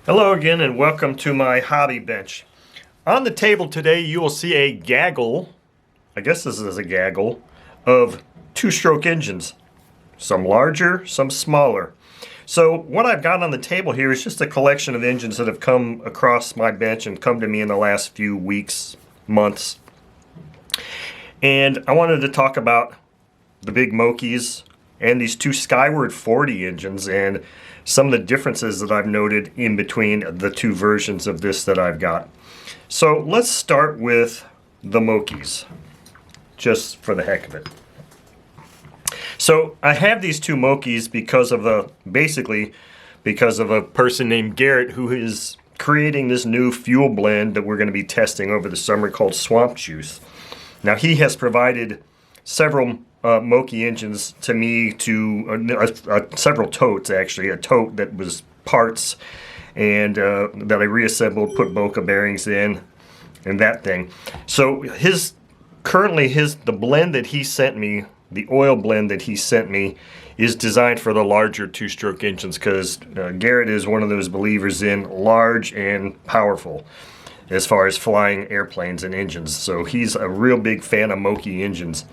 Hello again and welcome to my hobby bench. On the table today you will see a gaggle, I guess this is a gaggle, of two-stroke engines. Some larger, some smaller. So what I've got on the table here is just a collection of engines that have come across my bench and come to me in the last few weeks, months. And I wanted to talk about the big Mokis and these two Skyward 40 engines and some of the differences that I've noted in between the two versions of this that I've got. So let's start with the Mokis, just for the heck of it. So I have these two Mokis because of basically because of a person named Garrett who is creating this new fuel blend that we're going to be testing over the summer called Swamp Juice. Now he has provided several Moki engines to me, to several totes actually, a tote that was parts and that I reassembled, put Boca bearings in and that thing. So the blend that he sent me, the oil blend that he sent me, is designed for the larger two-stroke engines because Garrett is one of those believers in large and powerful as far as flying airplanes and engines. So he's a real big fan of Moki engines.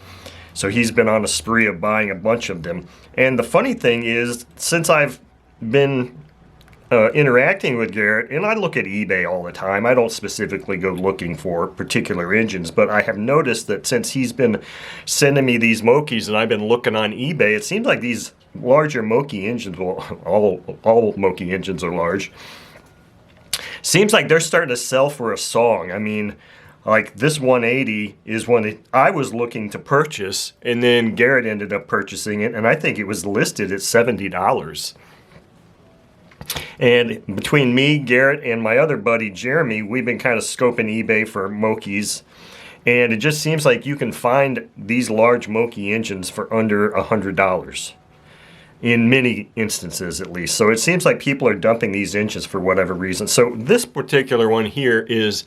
So he's been on a spree of buying a bunch of them. And the funny thing is, since I've been interacting with Garrett, and I look at eBay all the time, I don't specifically go looking for particular engines, but I have noticed that since he's been sending me these Mokis and I've been looking on eBay, it seems like these larger Moki engines, well, all Moki engines are large, seems like they're starting to sell for a song. I mean, like this 180 is one that I was looking to purchase, and then Garrett ended up purchasing it, and I think it was listed at $70. And between me, Garrett, and my other buddy Jeremy, we've been kind of scoping eBay for Mokis, and it just seems like you can find these large Moki engines for under $100. In many instances, at least. So it seems like people are dumping these engines for whatever reason. So this particular one here is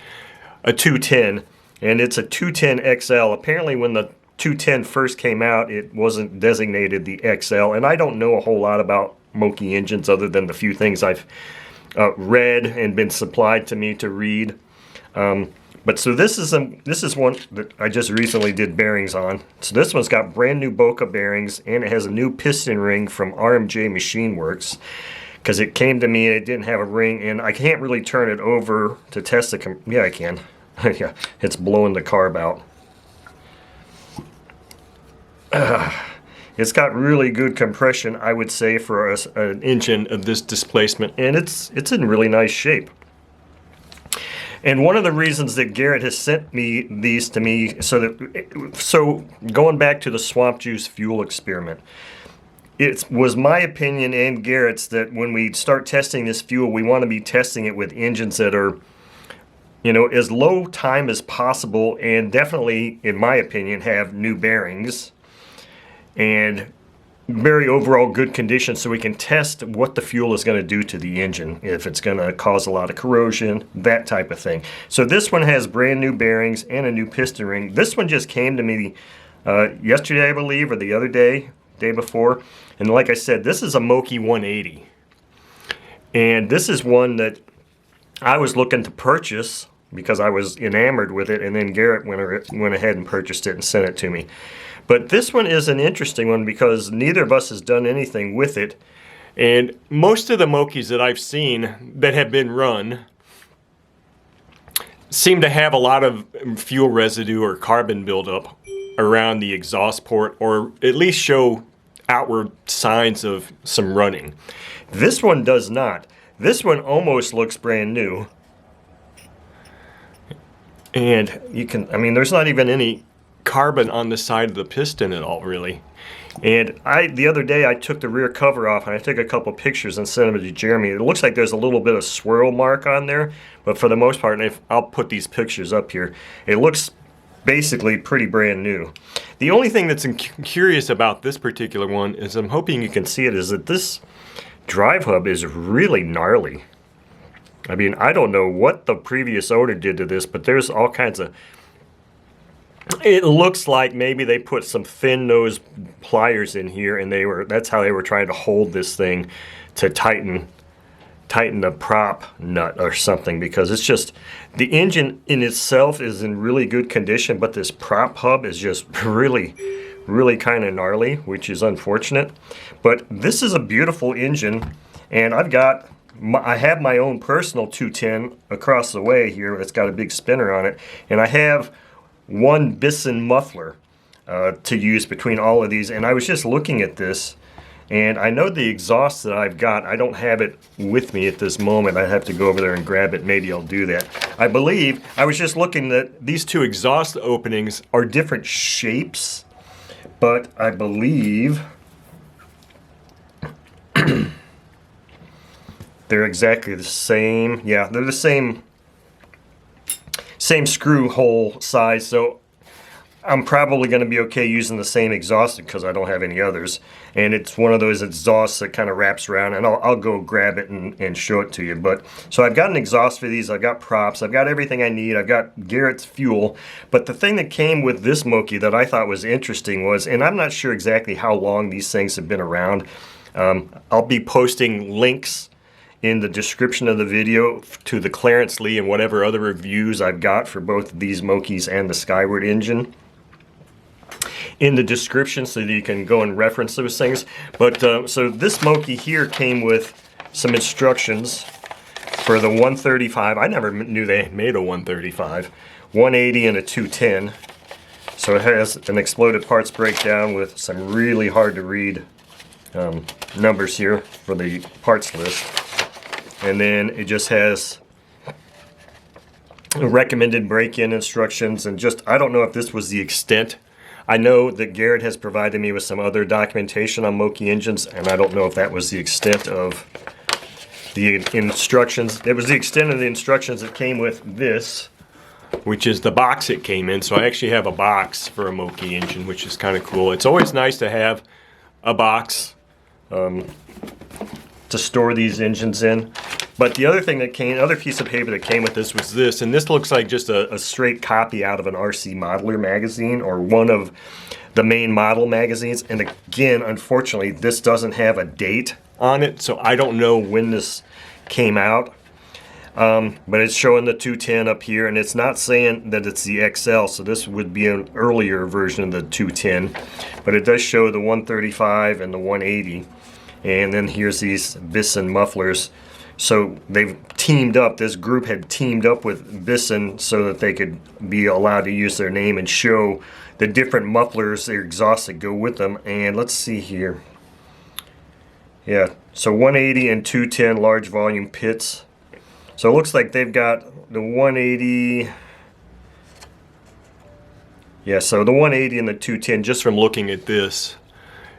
a 210, and it's a 210 XL. Apparently when the 210 first came out, it wasn't designated the XL, and I don't know a whole lot about Moki engines other than the few things I've read and been supplied to me to read. But so this is one that I just recently did bearings on. So this one's got brand new Boca bearings, and it has a new piston ring from RMJ Machine Works, because it came to me and it didn't have a ring, and I can't really turn it over to test the yeah, I can. Yeah, it's blowing the carb out. It's got really good compression, I would say, for an engine of this displacement, and it's in really nice shape. And one of the reasons that Garrett has sent me these to me, so going back to the Swamp Juice fuel experiment, it was my opinion and Garrett's that when we start testing this fuel, we want to be testing it with engines that are, as low time as possible, and definitely, in my opinion, have new bearings and very overall good condition, so we can test what the fuel is going to do to the engine, if it's going to cause a lot of corrosion, that type of thing. So this one has brand new bearings and a new piston ring. This one just came to me yesterday, I believe, or the other day before. And like I said, this is a Moki 180. And this is one that I was looking to purchase because I was enamored with it, and then Garrett went ahead and purchased it and sent it to me. But this one is an interesting one because neither of us has done anything with it. And most of the Mokis that I've seen that have been run seem to have a lot of fuel residue or carbon buildup around the exhaust port, or at least show outward signs of some running. This one does not. This one almost looks brand new. And there's not even any carbon on the side of the piston at all, really. And the other day I took the rear cover off and I took a couple pictures and sent them to Jeremy. It looks like there's a little bit of swirl mark on there, but for the most part, I'll put these pictures up here, it looks basically pretty brand new. The only thing that's curious about this particular one is, I'm hoping you can see it, is that this drive hub is really gnarly. I mean, I don't know what the previous owner did to this, but there's all kinds of... It looks like maybe they put some thin nose pliers in here, and that's how they were trying to hold this thing to tighten tighten the prop nut or something, because it's just, the engine in itself is in really good condition, but this prop hub is just really kind of gnarly, which is unfortunate. But this is a beautiful engine, and I have my own personal 210 across the way here that's got a big spinner on it, and I have one Bisson muffler to use between all of these. And I was just looking at this, and I know the exhaust that I've got, I don't have it with me at this moment. I have to go over there and grab it. Maybe I'll do that. I believe, I was just looking that these two exhaust openings are different shapes, but I believe they're exactly the same. Yeah, they're the same screw hole size, so I'm probably going to be okay using the same exhaust because I don't have any others. And it's one of those exhausts that kind of wraps around, and I'll go grab it and show it to you. But so I've got an exhaust for these, I've got props, I've got everything I need, I've got Garrett's fuel. But the thing that came with this Moki that I thought was interesting was, and I'm not sure exactly how long these things have been around, I'll be posting links in the description of the video to the Clarence Lee and whatever other reviews I've got for both these Mokis and the Skyward engine in the description, so that you can go and reference those things. But so this Moki here came with some instructions for the 135. I never knew they made a 135, 180 and a 210. So it has an exploded parts breakdown with some really hard to read numbers here for the parts list. And then it just has recommended break-in instructions, and just, I don't know if this was the extent. I know that Garrett has provided me with some other documentation on Moki engines, and I don't know if that was the extent of the instructions. It was the extent of the instructions that came with this, which is the box it came in. So I actually have a box for a Moki engine, which is kind of cool. It's always nice to have a box to store these engines in. But the other thing that came, other piece of paper that came with this was this, and this looks like just a straight copy out of an RC Modeler magazine or one of the main model magazines. And again, unfortunately, this doesn't have a date on it, so I don't know when this came out. But it's showing the 210 up here, and it's not saying that it's the XL, so this would be an earlier version of the 210. But it does show the 135 and the 180. And then here's these Bisson mufflers. So they've teamed up, this group had teamed up with Bisson so that they could be allowed to use their name and show the different mufflers, their exhausts that go with them. And let's see here. Yeah, so 180 and 210 large volume pits. So it looks like they've got the 180. Yeah, so the 180 and the 210, just from looking at this,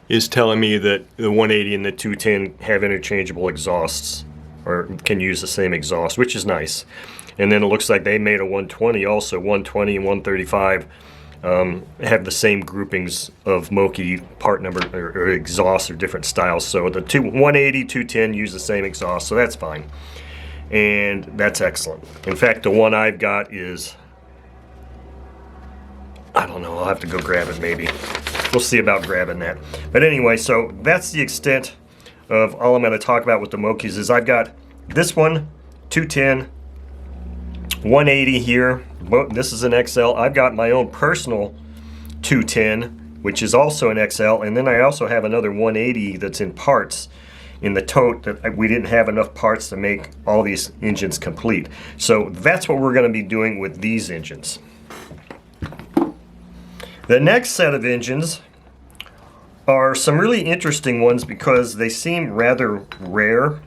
is telling me that the 180 and the 210 have interchangeable exhausts, or can use the same exhaust, which is nice. And then it looks like they made a 120 also. 120 and 135 have the same groupings of Moki part number or exhaust or different styles. So the 180, 210 use the same exhaust, so that's fine. And that's excellent. In fact, the one I've got is, I don't know, I'll have to go grab it maybe. We'll see about grabbing that. But anyway, so that's the extent of all I'm going to talk about with the Mokis. Is I've got this one, 210, 180 here. This is an XL. I've got my own personal 210, which is also an XL. And then I also have another 180 that's in parts in the tote that we didn't have enough parts to make all these engines complete. So that's what we're going to be doing with these engines. The next set of engines are some really interesting ones because they seem rather rare.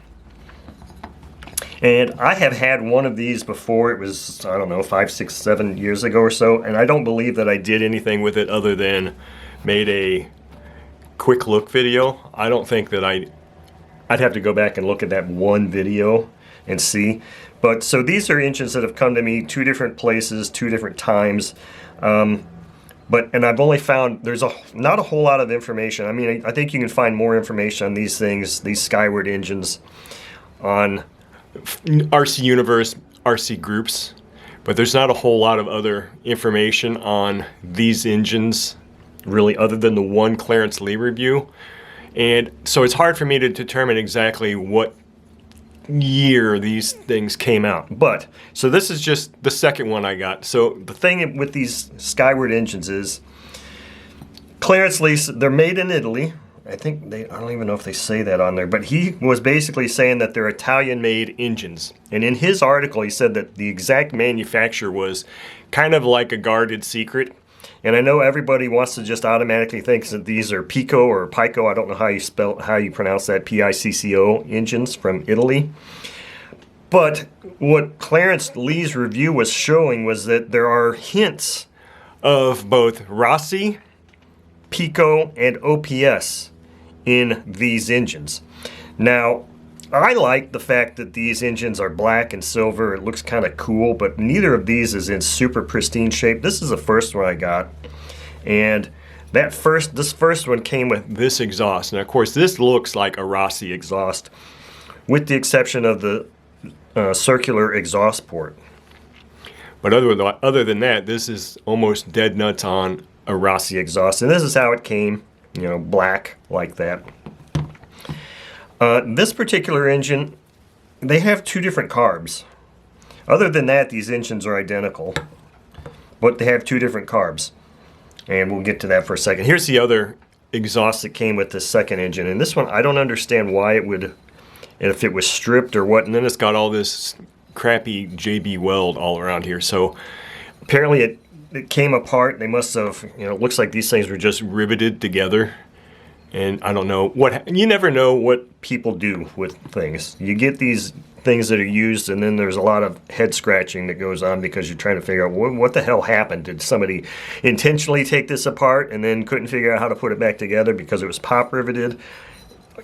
And I have had one of these before. It was, I don't know, 5, 6, 7 years ago or so, and I don't believe that I did anything with it other than made a quick look video. I don't think that I'd have to go back and look at that one video and see. But so these are engines that have come to me 2 different places, 2 different times. And I've only found there's not a whole lot of information. I mean, I think you can find more information on these things, these Skyward engines, on RC Universe, RC groups, but there's not a whole lot of other information on these engines, really, other than the one Clarence Lee review. And so it's hard for me to determine exactly what year these things came out. But, so this is just the second one I got. So The thing with these Skyward engines is Clarence Lee, they're made in Italy. I don't even know if they say that on there, but he was basically saying that they're Italian-made engines. And in his article, he said that the exact manufacturer was kind of like a guarded secret. And I know everybody wants to just automatically think that these are Pico or Pico. I don't know how you pronounce that, Picco engines from Italy. But what Clarence Lee's review was showing was that there are hints of both Rossi, Pico, and OPS in these engines. Now, I like the fact that these engines are black and silver. It looks kind of cool, but neither of these is in super pristine shape. This is the first one I got, and this first one came with this exhaust. And of course, this looks like a Rossi exhaust, with the exception of the circular exhaust port. But other than that, this is almost dead nuts on a Rossi exhaust, and this is how it came, black like that. This particular engine, they have two different carbs. Other than that, these engines are identical, but they have two different carbs, and we'll get to that for a second. Here's the other exhaust that came with this second engine, and this one I don't understand why it would, if it was stripped or what. And then it's got all this crappy JB Weld all around here. So apparently it came apart. They must have, it looks like these things were just riveted together. And I don't know you never know what people do with things. You get these things that are used, and then there's a lot of head scratching that goes on because you're trying to figure out what the hell happened. Did somebody intentionally take this apart and then couldn't figure out how to put it back together because it was pop riveted?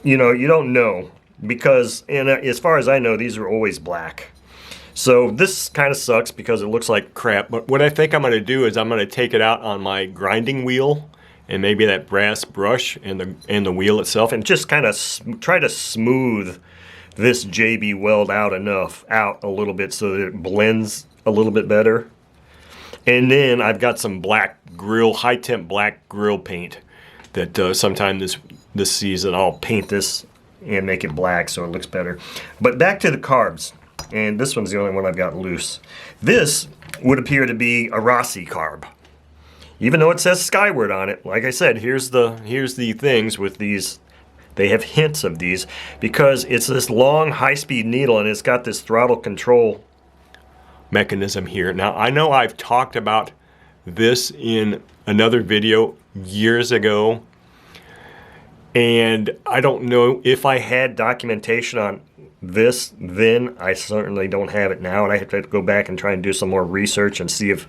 You don't know, because as far as I know, these are always black. So this kind of sucks because it looks like crap. But what I think I'm going to do is I'm going to take it out on my grinding wheel and maybe that brass brush and the wheel itself, and just kind of try to smooth this JB Weld out a little bit so that it blends a little bit better. And then I've got some black grill, high temp black grill paint that sometime this season I'll paint this and make it black so it looks better. But back to the carbs, and this one's the only one I've got loose. This would appear to be a Rossi carb, even though it says Skyward on it. Like I said, here's the things with these. They have hints of these because it's this long high-speed needle, and it's got this throttle control mechanism here. Now, I know I've talked about this in another video years ago, and I don't know if I had documentation on this then. I certainly don't have it now, and I have to go back and try and do some more research and see if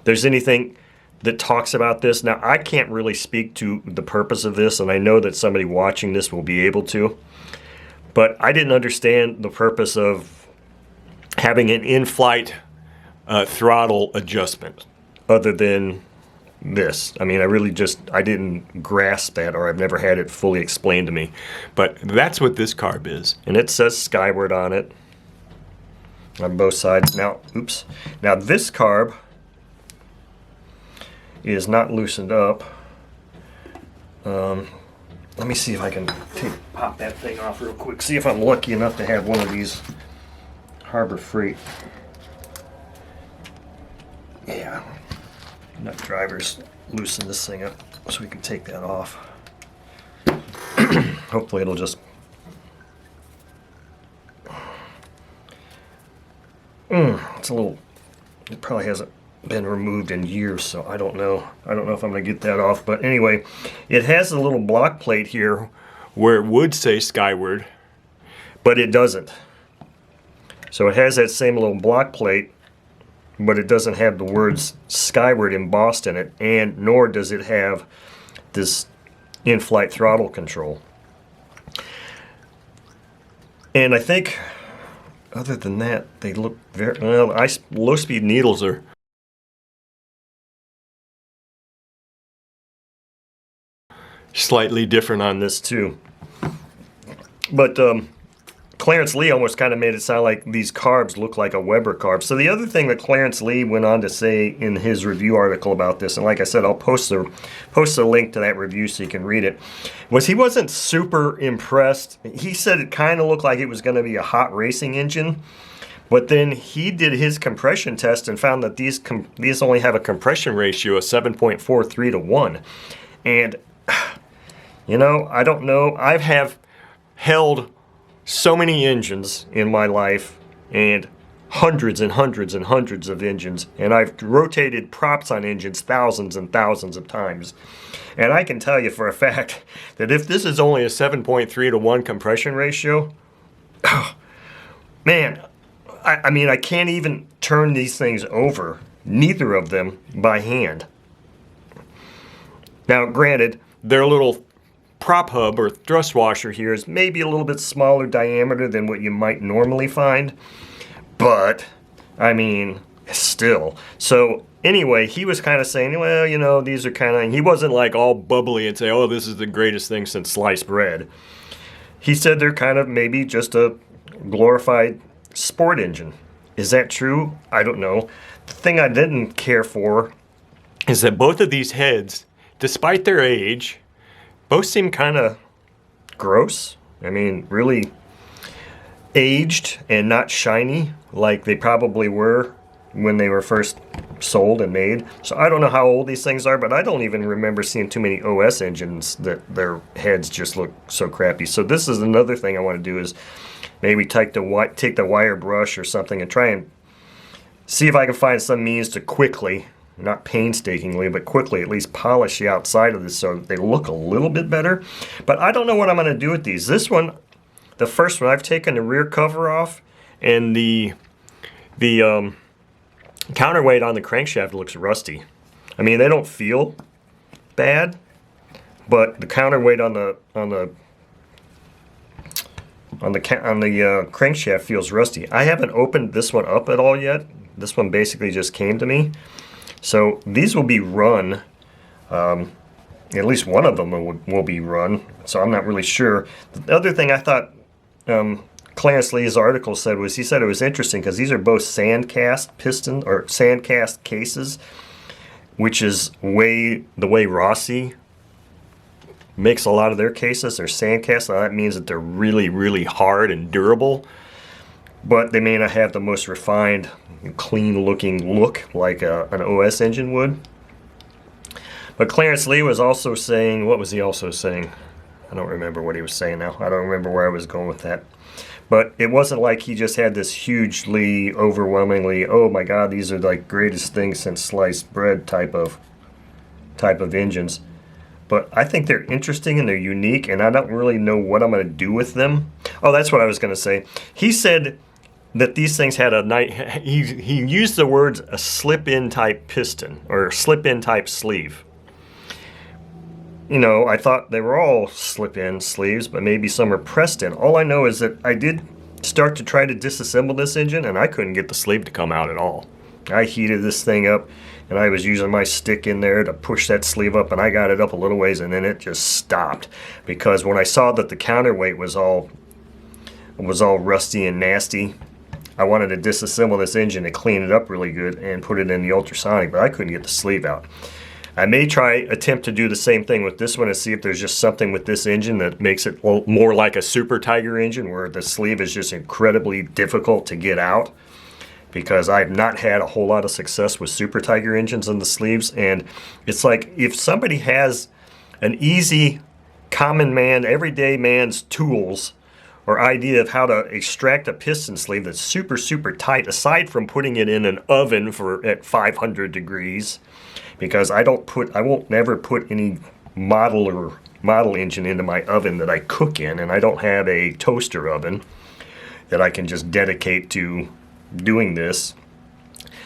there's anything that talks about this. Now, I can't really speak to the purpose of this, and I know that somebody watching this will be able to, but I didn't understand the purpose of having an in-flight throttle adjustment other than this. I mean, I didn't grasp that, or I've never had it fully explained to me. But that's what this carb is. And it says Skyward on it on both sides. Now, oops. Now this carb is not loosened up. Let me see if I can pop that thing off real quick. See if I'm lucky enough to have one of these Harbor Freight. Yeah. Nut drivers loosen this thing up so we can take that off. Hopefully it'll just... it's a little... It probably hasn't been removed in years, so I don't know. I don't know if I'm going to get that off. But anyway, it has a little block plate here where it would say Skyward, but it doesn't. So it has that same little block plate, but it doesn't have the words Skyward embossed in it, and nor does it have this in-flight throttle control. And I think, other than that, they look very well. Low-speed needles are slightly different on this too. But Clarence Lee almost kind of made it sound like these carbs look like a Weber carb. So the other thing that Clarence Lee went on to say in his review article about this, and like I said, I'll post the link to that review so you can read it, was he wasn't super impressed. He said it kind of looked like it was going to be a hot racing engine, but then he did his compression test and found that these only have a compression ratio of 7.43 to 1. And, you know, I don't know. I have held so many engines in my life, and hundreds and hundreds and hundreds of engines, and I've rotated props on engines thousands and thousands of times. And I can tell you for a fact that if this is only a 7.3 to 1 compression ratio, man, I mean, I can't even turn these things over, neither of them, by hand. Now, granted, they're a little prop hub or thrust washer here is maybe a little bit smaller diameter than what you might normally find, but I mean, still. So anyway, he was kind of saying, well, you know, these are kind of, he wasn't like all bubbly and say, oh, this is the greatest thing since sliced bread. He said they're kind of maybe just a glorified sport engine. Is that true? I don't know. The thing I didn't care for is that both of these heads, despite their age, both seem kind of gross. I mean, really aged and not shiny like they probably were when they were first sold and made. So I don't know how old these things are, but I don't even remember seeing too many OS engines that their heads just look so crappy. So this is another thing I want to do is maybe take the wire brush or something and try and see if I can find some means to quickly, not painstakingly, but quickly at least polish the outside of this so that they look a little bit better. But I don't know what I'm going to do with these. This one, the first one, I've taken the rear cover off, and the counterweight on the crankshaft looks rusty. I mean, they don't feel bad, but the counterweight on the crankshaft feels rusty. I haven't opened this one up at all yet. This one basically just came to me. So these will be run, at least one of them will be run, so I'm not really sure. The other thing I thought Clarence Lee's article said was, he said it was interesting because these are both sandcast piston or sandcast cases, which is the way Rossi makes a lot of their cases. They're sandcast. Now that means that they're really, really hard and durable, but they may not have the most refined, clean-looking look like an OS engine would. But Clarence Lee was also saying, what was he also saying? I don't remember what he was saying now. I don't remember where I was going with that. But it wasn't like he just had this hugely, overwhelmingly, oh my God, these are like greatest things since sliced bread type of engines. But I think they're interesting and they're unique, and I don't really know what I'm going to do with them. Oh, that's what I was going to say. He said that these things had he used the words a slip-in type piston or slip-in type sleeve. You know, I thought they were all slip-in sleeves, but maybe some are pressed in. All I know is that I did start to try to disassemble this engine, and I couldn't get the sleeve to come out at all. I heated this thing up, and I was using my stick in there to push that sleeve up, and I got it up a little ways, and then it just stopped. Because when I saw that the counterweight was all rusty and nasty, I wanted to disassemble this engine and clean it up really good and put it in the ultrasonic, but I couldn't get the sleeve out. I may attempt to do the same thing with this one and see if there's just something with this engine that makes it more like a Super Tiger engine where the sleeve is just incredibly difficult to get out, because I've not had a whole lot of success with Super Tiger engines in the sleeves. And it's like if somebody has an easy, common man, everyday man's tools or idea of how to extract a piston sleeve that's super, super tight, aside from putting it in an oven at 500 degrees, because I won't never put any model engine into my oven that I cook in, and I don't have a toaster oven that I can just dedicate to doing this.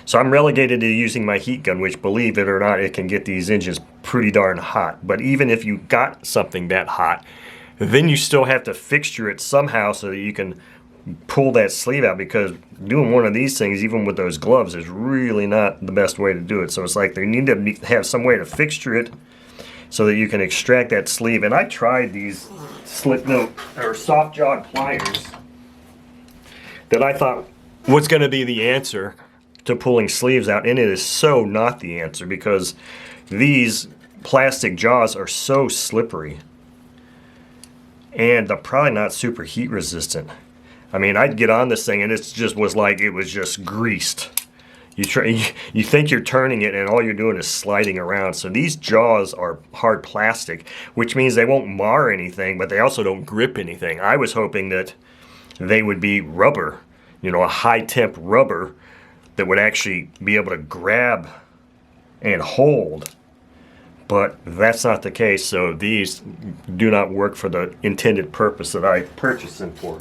So I'm relegated to using my heat gun, which, believe it or not, it can get these engines pretty darn hot. But even if you got something that hot, then you still have to fixture it somehow so that you can pull that sleeve out, because doing one of these things, even with those gloves, is really not the best way to do it. So it's like they need to have some way to fixture it so that you can extract that sleeve. And I tried these soft jawed pliers that I thought was going to be the answer to pulling sleeves out, and it is so not the answer because these plastic jaws are so slippery and they're probably not super heat resistant. I mean, I'd get on this thing and it just was like it was just greased. You think you're turning it and all you're doing is sliding around. So these jaws are hard plastic, which means they won't mar anything, but they also don't grip anything. I was hoping that they would be rubber, you know, a high temp rubber that would actually be able to grab and hold. But that's not the case, so these do not work for the intended purpose that I purchased them for.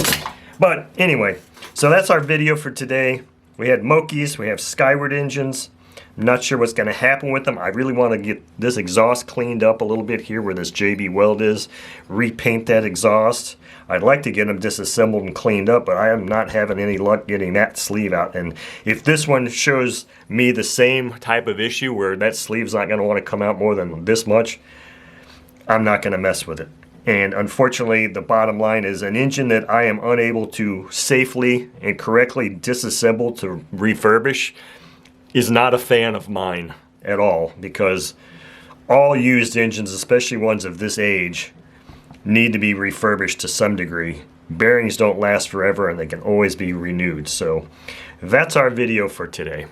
But anyway, so that's our video for today. We had Mokis, we have Skyward engines. I'm not sure what's going to happen with them. I really want to get this exhaust cleaned up a little bit here where this JB weld is. Repaint that exhaust. I'd like to get them disassembled and cleaned up, but I am not having any luck getting that sleeve out. And if this one shows me the same type of issue where that sleeve's not going to want to come out more than this much, I'm not going to mess with it. And unfortunately, the bottom line is an engine that I am unable to safely and correctly disassemble to refurbish is not a fan of mine at all, because all used engines, especially ones of this age, need to be refurbished to some degree. Bearings don't last forever and they can always be renewed. So that's our video for today.